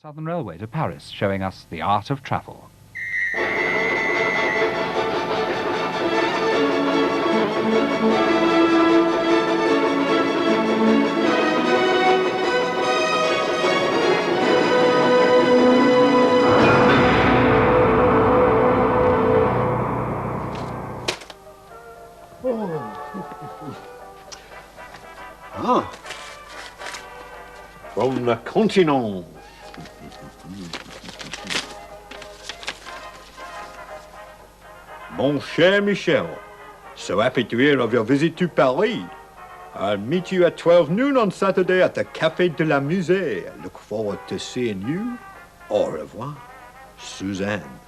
Southern Railway to Paris, showing us the art of travel. Ah, from the continent. Mon cher Michel, so happy to hear of your visit to Paris. I'll meet you at 12 noon on Saturday at the Café de la Musée. I look forward to seeing you. Au revoir, Suzanne.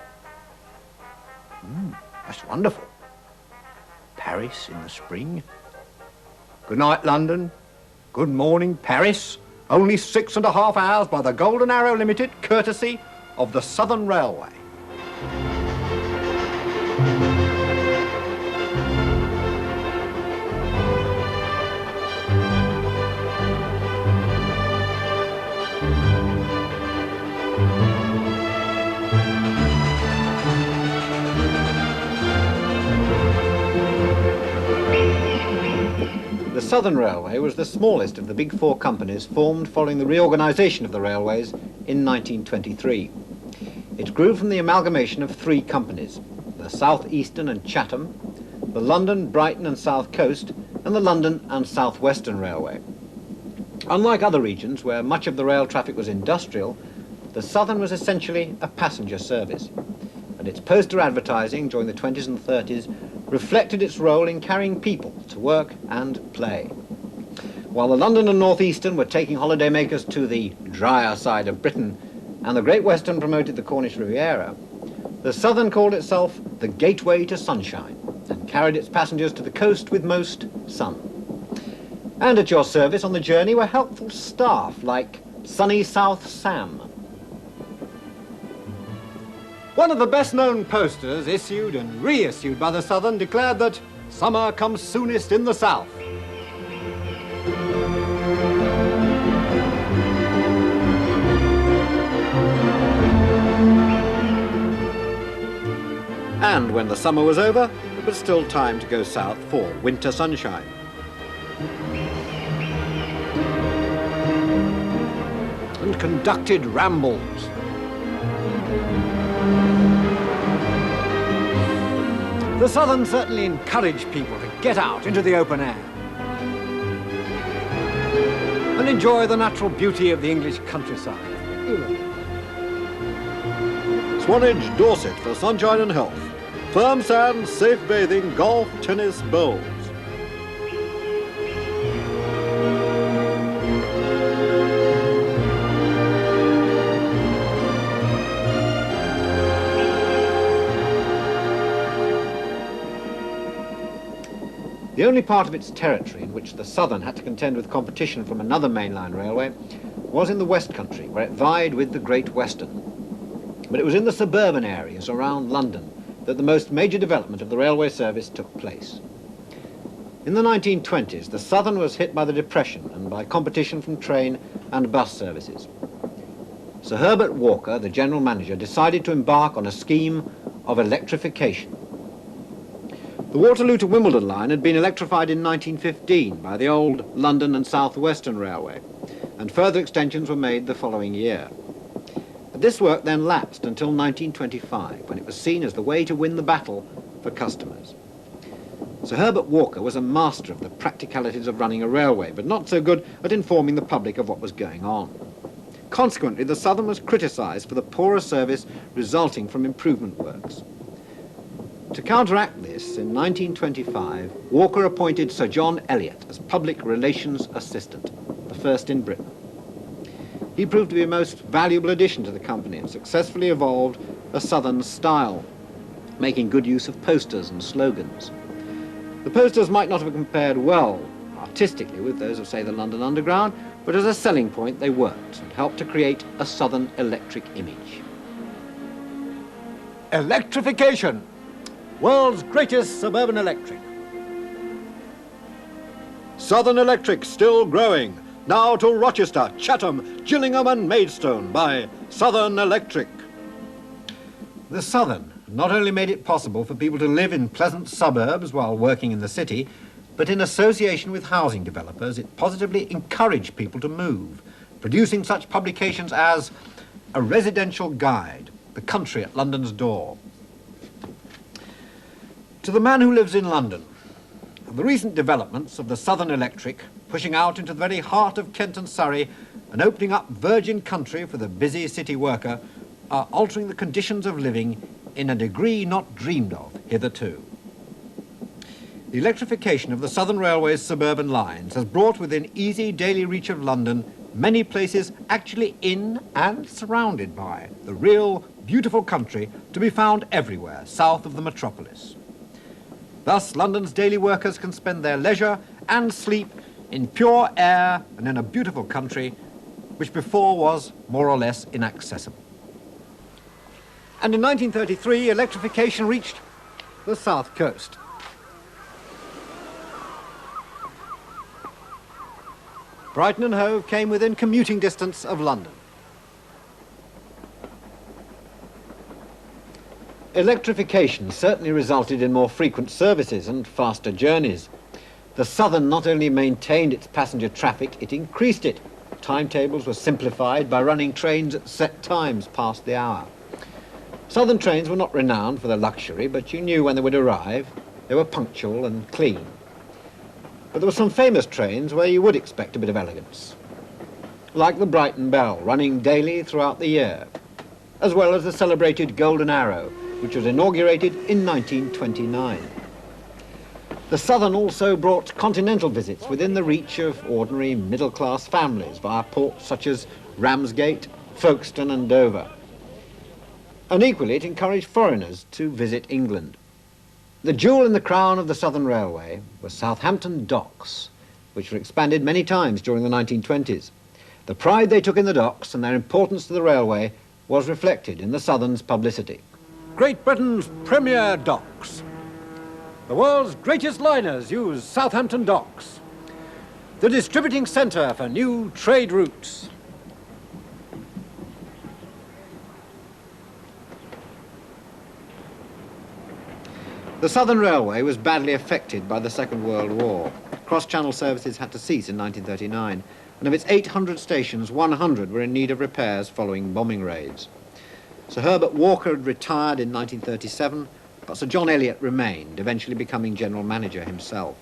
That's wonderful. Paris in the spring. Good night, London. Good morning, Paris. Only 6.5 hours by the Golden Arrow Limited, courtesy of the Southern Railway. The Southern Railway was the smallest of the big four companies formed following the reorganisation of the railways in 1923. It grew from the amalgamation of three companies, the South Eastern and Chatham, the London, Brighton and South Coast, and the London and South Western Railway. Unlike other regions where much of the rail traffic was industrial, the Southern was essentially a passenger service, and its poster advertising during the 20s and 30s reflected its role in carrying people to work and play. While the London and North Eastern were taking holidaymakers to the drier side of Britain and the Great Western promoted the Cornish Riviera, the Southern called itself the Gateway to Sunshine and carried its passengers to the coast with most sun. And at your service on the journey were helpful staff like Sunny South Sam. One of the best-known posters issued and reissued by the Southern declared that summer comes soonest in the south. And when the summer was over, it was still time to go south for winter sunshine. And conducted rambles. The Southern certainly encouraged people to get out into the open air and enjoy the natural beauty of the English countryside. Swanage, Dorset for sunshine and health. Firm sand, safe bathing, golf, tennis, bowls. The only part of its territory in which the Southern had to contend with competition from another mainline railway was in the West Country, where it vied with the Great Western. But it was in the suburban areas around London that the most major development of the railway service took place. In the 1920s, the Southern was hit by the Depression and by competition from train and bus services. Sir Herbert Walker, the general manager, decided to embark on a scheme of electrification. The Waterloo to Wimbledon line had been electrified in 1915 by the old London and South Western Railway, and further extensions were made the following year. But this work then lapsed until 1925, when it was seen as the way to win the battle for customers. Sir Herbert Walker was a master of the practicalities of running a railway, but not so good at informing the public of what was going on. Consequently, the Southern was criticised for the poorer service resulting from improvement works. To counteract this, in 1925, Walker appointed Sir John Elliott as Public Relations Assistant, the first in Britain. He proved to be a most valuable addition to the company and successfully evolved a Southern style, making good use of posters and slogans. The posters might not have compared well artistically with those of, say, the London Underground, but as a selling point they worked and helped to create a Southern electric image. Electrification! World's greatest suburban electric. Southern Electric still growing. Now to Rochester, Chatham, Gillingham and Maidstone by Southern Electric. The Southern not only made it possible for people to live in pleasant suburbs while working in the city, but in association with housing developers, it positively encouraged people to move, producing such publications as A Residential Guide, The Country at London's Door. To the man who lives in London, the recent developments of the Southern Electric, pushing out into the very heart of Kent and Surrey and opening up virgin country for the busy city worker, are altering the conditions of living in a degree not dreamed of hitherto. The electrification of the Southern Railway's suburban lines has brought within easy daily reach of London many places actually in and surrounded by the real beautiful country to be found everywhere south of the metropolis. Thus, London's daily workers can spend their leisure and sleep in pure air and in a beautiful country which before was more or less inaccessible. And in 1933, electrification reached the south coast. Brighton and Hove came within commuting distance of London. Electrification certainly resulted in more frequent services and faster journeys. The Southern not only maintained its passenger traffic, it increased it. Timetables were simplified by running trains at set times past the hour. Southern trains were not renowned for their luxury, but you knew when they would arrive. They were punctual and clean. But there were some famous trains where you would expect a bit of elegance, like the Brighton Bell, running daily throughout the year, as well as the celebrated Golden Arrow, which was inaugurated in 1929. The Southern also brought continental visits within the reach of ordinary middle-class families via ports such as Ramsgate, Folkestone and Dover. And equally, it encouraged foreigners to visit England. The jewel in the crown of the Southern Railway was Southampton docks, which were expanded many times during the 1920s. The pride they took in the docks and their importance to the railway was reflected in the Southern's publicity. Great Britain's premier docks. The world's greatest liners use Southampton docks. The distributing centre for new trade routes. The Southern Railway was badly affected by the Second World War. Cross-channel services had to cease in 1939, and of its 800 stations, 100 were in need of repairs following bombing raids. Sir Herbert Walker had retired in 1937, but Sir John Elliott remained, eventually becoming general manager himself.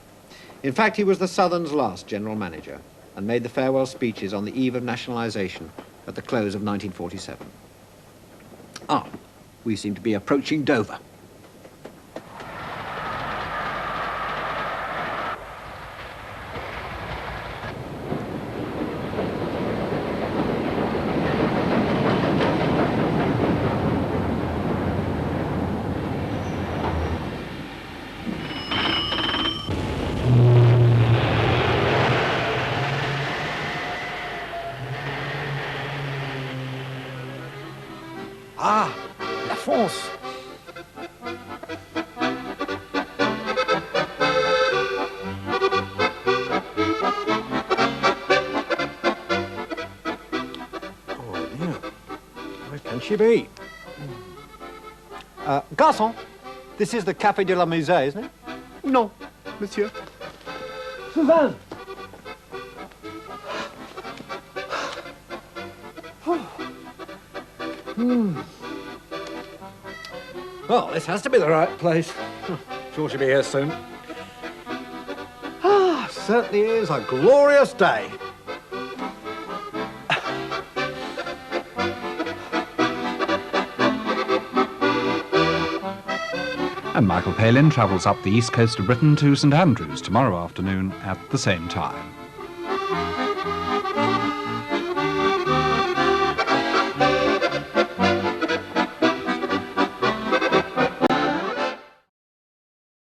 In fact, he was the Southern's last general manager and made the farewell speeches on the eve of nationalisation at the close of 1947. We seem to be approaching Dover. La France! Oh, dear. Where can she be? Garçon, this is the Café de la Musée, isn't it? Non, monsieur. Suzanne! Well, this has to be the right place. Sure she'll be here soon. Certainly is a glorious day. And Michael Palin travels up the east coast of Britain to St Andrews tomorrow afternoon at the same time.